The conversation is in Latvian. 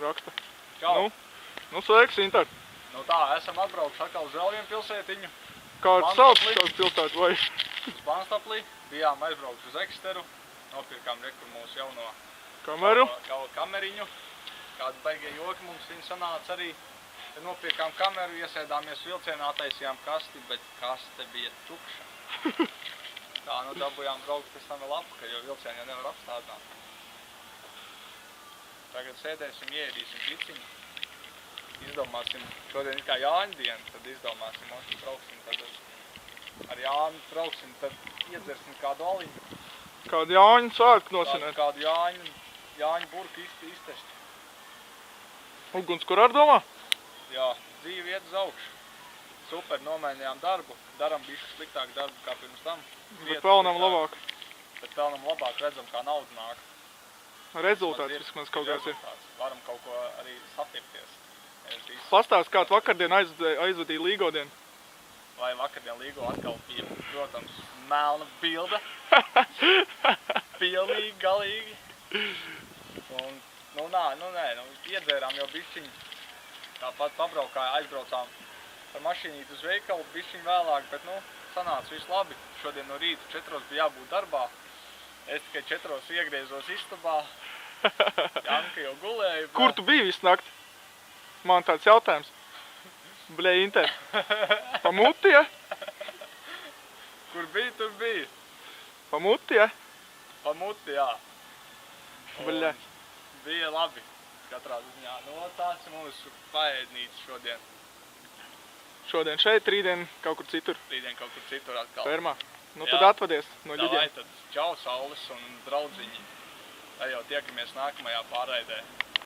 raksta. Čau. Nu sveiks, Inter. Nu tā, esam atbraukuši atkal uz vēl vienu pilsētiņu. Kāds sauc kādu pilsētu vai? Spanstaplī. Bijām aizbraukuši uz Eksteru. Nopirkām rekur mūsu jauno Kameru. kameriņu. Kādi baigie joki mums viņi sanāca arī. Tad nopirkām kameru, iesēdāmies vilcienā, taisījām kasti, bet kaste bija tukša. Tā, nu dabujām braukt pēc tam vēl apakaļ, jo vilcienu jau nevar apstādināt. Tagad sēdēsim, ieēdīsim piciņu. Izdomāsim, šodien ir kā Jāņa diena, tad izdomāsim, mums brauksim, tad ar Jāņu brauksim, tad iedzersim kādu aliņu. Kādu Jāņu svētku nosinēt? Kādu Jāņu burku iztešt. Uguns, kur ar domā? Jā, dzīve iet uz augšu. Super, nomainījām darbu, daram bišķi sliktāku darbu kā pirms tam. Bet pelnām labāk. Bet pelnām labāk, redzam, kā nauda nāk. Rezultāts vismaz kaut kāds ir. Varam kaut ko arī sapirkties. Pastāst, kā tu vakardien aizvadīji līgodienu? Vai vakardien līgo atkal bija, protams, melna bilde. Pilnīgi, galīgi. Un, iedzērām jau bišķiņu. Tāpat pabraukāja, aizbraucām ar mašīnīti uz veikalu, bišķiņu vēlāk, bet, sanāca viss labi. Šodien no rīta 4 bija jābūt darbā. Es tikai 4 iegriezos istabā. Janka jau gulēja. Kur tu biji visu nakti? Man tāds jautājums. Bļē, Inter. Pa muti, ja? Kur bija, tur bija. Pa muti, ja? Pa muti, jā. Bļē. Bija labi. Katrā ziņā. Tāds ir mūsu paēdnīca šodien. Šodien šeit, rītdien kaut kur citur. Rītdien kaut kur citur atkal. Fermā. Tad atvadies no ļuģiem. Tad čau, saules un draudziņi. Tā jau tiekamies nākamajā pārraidē.